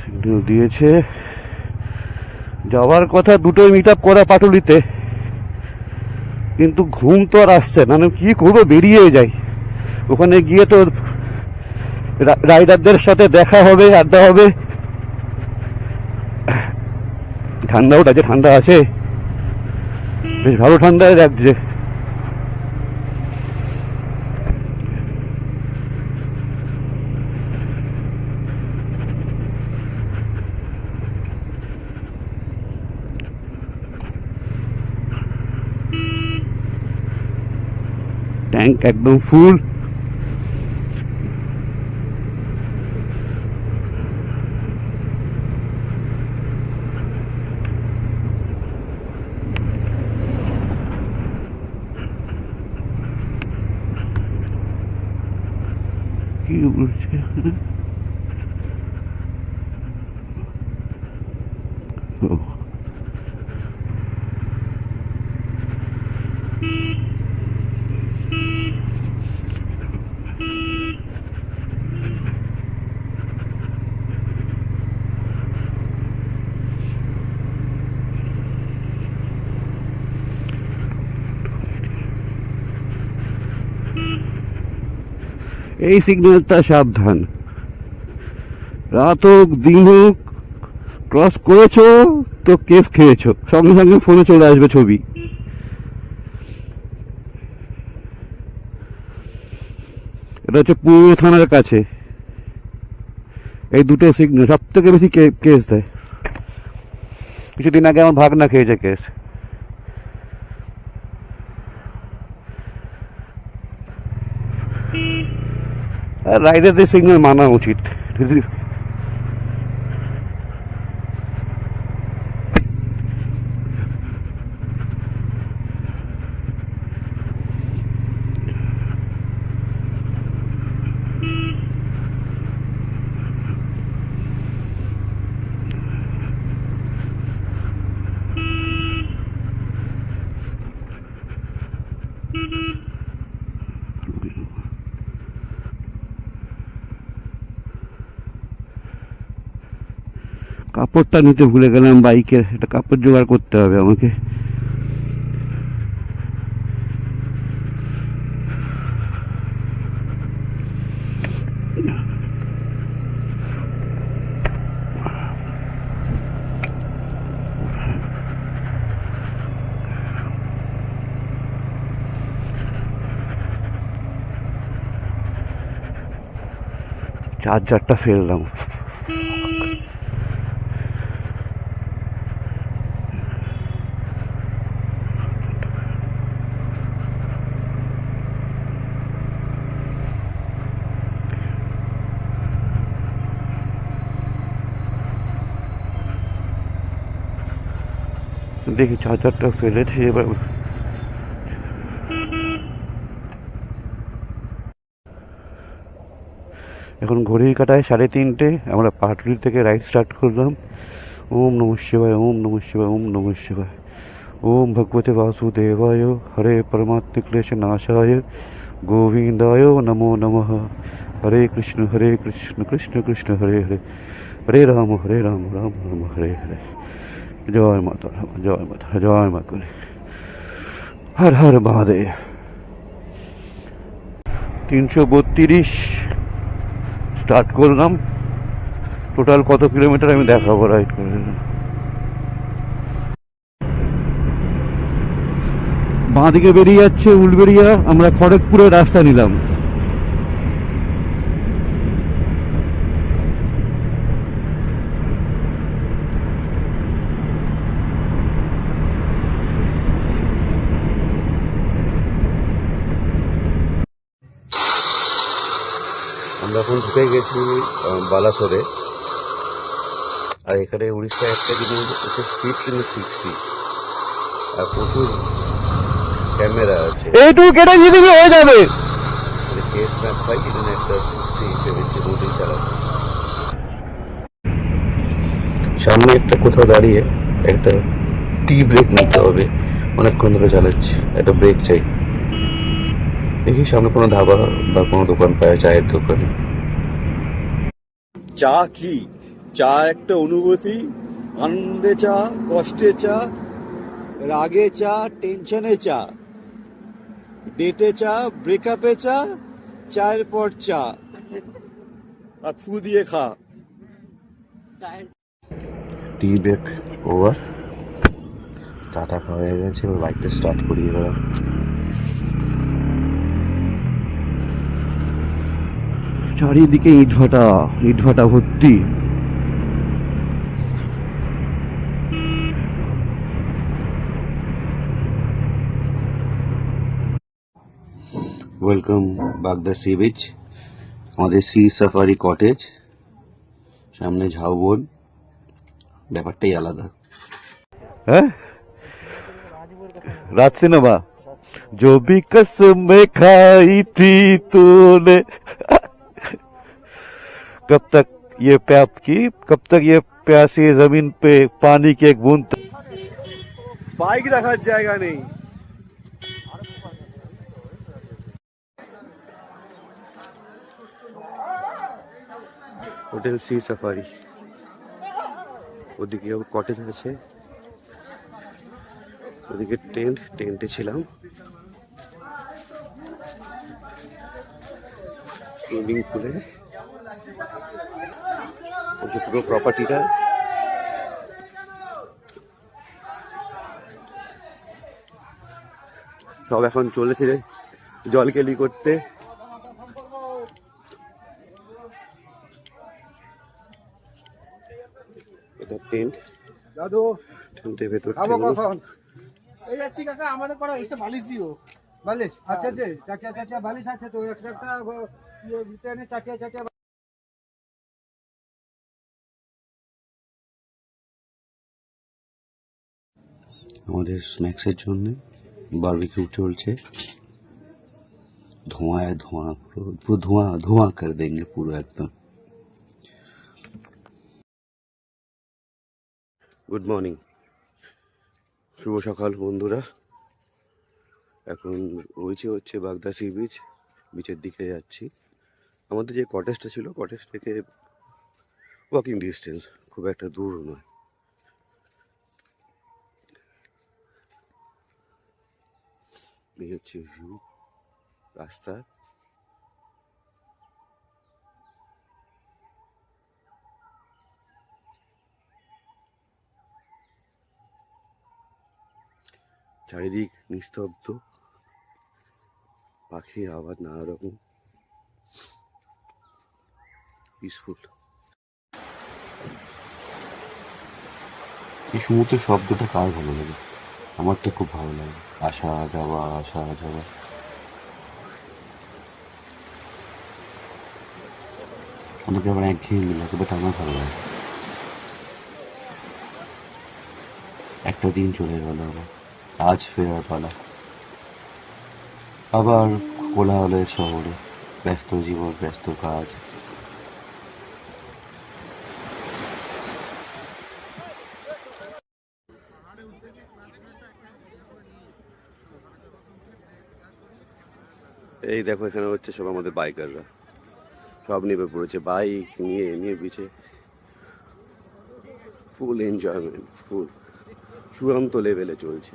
Signal দিয়েছে। যাওয়ার কথা দুটোই মিট আপ করা পাটুলিতে, কিন্তু ঘুম তো আর আসছে না, কি করবো, বেরিয়ে যাই। ওখানে গিয়ে তো রাইডারদের সাথে দেখা হবে, আড্ডা হবে। ঠান্ডাও আছে, ঠান্ডা আছে, বেশ ভালো ঠান্ডায় লাগছে। ট্যাঙ্ক একদম ফুল। কি বলছে এই সিগন্যালটা সাবধান, রাত হোক দিন হোক, ক্রস করেছো তো কেস খেয়েছো, সঙ্গে সঙ্গে ফোনে চলে আসবে ছবি। এটা হচ্ছে পুরনো থানার কাছে। এই দুটো সিগন্যাল সব থেকে বেশি কেস দেয়। কিছুদিন আগে আমার ভাগনা খেয়েছে কেস। রাইডারদের সিগন্যাল মানা উচিত। কাপড়টা নিতে ভুলে গেলাম বাইকের, একটা কাপড় জোগাড় করতে হবে আমাকে। চার্জারটা ফেললাম। দেখি চার্জারটা ফেলেছি এবার। এখন ঘড়ির কাটায় 3:30। আমরা পাটুলি থেকে রাইড স্টার্ট করলাম। ওম নমঃ শিবায়, ওম নমঃ শিবায়, ওম নমঃ শিবায়। ওম ভগবতে বাসুদেবায় হরে পরমাত্ম ক্লেশ নাশায় গোবিন্দায় নমো নমঃ। হরে কৃষ্ণ কৃষ্ণ কৃষ্ণ হরে হরে, হরে রাম রাম রাম হরে হরে। জয় মাতা, জয় মাতা, জয় মা কালী, হর হর মহাদেব। 332 স্টার্ট করলাম। টোটাল কত কিলোমিটার আমি দেখাবো রাইড করে। বাঁ দিকে বেরিয়ে যাচ্ছে উলবেড়িয়া, আমরা খড়গপুরের রাস্তা নিলাম। আমরা এখন ঢুকে গেছি বালাসোরে। আর এখানে উড়িষ্যা একটা জিনিস হচ্ছে স্পিড কিন্তু 60, আর প্রচুর ক্যামেরা আছে। এইটুকু কেটে দিয়ে দিবি, হয়ে যাবে। কেস ম্যাপ পাই, এখানে একটা 60-70 রোডে চালাচ্ছে। সামনে একটা কোথাও দাঁড়িয়ে একটা টি ব্রেক নিতে হবে, অনেকক্ষণ ধরে চালাচ্ছি, একটা ব্রেক চাই। দেখি সামনে কোনো ধাবা বা কোনো দোকান পায়, চায়ের দোকানে। চা কি চা একটা অনুভূতি, আনন্দে চা, কষ্টে চা, রাগে চা, টেনশনে চা, ডেটে চা, ব্রেকআপে চা, চায়ের পর চা, আর ফু দিয়ে খা। টি ব্রেক ওভার, চাটা খাওয়া হয়ে গেছে, এবার বাইকটা স্টার্ট করি। এবার চারিদিকে ইটভাটা, ইটভাটা ভর্তি। ওয়েলকাম বাগদা সি বিচ, আমাদের সি সাফারি কটেজ, সামনে ঝাউবন, ব্যাপারটাই আলাদা। হ্যাঁ, रात सिनेमा जो भी कसमें खाई थी तूने कब तक ये प्याप की, कब तक ये प्यासी जमीन पे पानी की एक बूंद। বাইক রাখার জায়গা নেই। হোটেল সি সাফারি, ওদিকেও কটেজ আছে, ওদিকে টেন্ট, টেন্টে ছিলাম। সুইমিং পুলে পুরো প্রপার্টিটা সব এখন চলেছে জল কেলি করতে। এটা টেন্ট, দাদু টেন্টের ভেতর খাবো কখন? এই যাচ্ছি কাকা, আমাদের করা এসে বালিশ দিও। বালিশ আচ্ছা দে, চাটিয়া চাটিয়া বালিশ আছে তো, একটা একটা ট্রেনে চাটিয়া চাটিয়া। আমাদের স্ন্যাক্সের জন্য বারবিকিউ চলছে, ধোঁয়ায় ধোঁয়া, পুরো ধোঁয়া ধোঁয়া কর দেंगे পুরো একদম। গুড মর্নিং, শুভ সকাল বন্ধুরা। এখন হচ্ছে বাগদা সি বিচ, বিচের দিকে যাচ্ছি। আমাদের যে কটেজটা ছিল, কটেজ থেকে ওয়াকিং ডিস্টেন্স, খুব একটা দূর নয়। এই হচ্ছে ভিউ, রাস্তা। চারিদিক নিস্তব্ধ, পাখির আওয়াজ নানা রকম, পিসফুল। এই সমুদ্রের শব্দটা কার ভালো লাগে? আমার তো খুব ভালো লাগে, আসা যাওয়া আসা যাওয়া। অনেকে আবার একঘেয়েমি লাগে, বাট আমার ভালো লাগে। একটা দিন চলে গেল, আবার আজ ফেরার পালা, আবার কোলাহলের শহরে, ব্যস্ত জীবন, ব্যস্ত কাজ। এই দেখো, এখানে হচ্ছে সব আমাদের বাইকাররা, সব নেমে পড়েছে বাইক নিয়ে নিয়ে বিচে। ফুল এনজয়মেন্ট, ফুল চূড়ান্ত লেভেলে চলছে।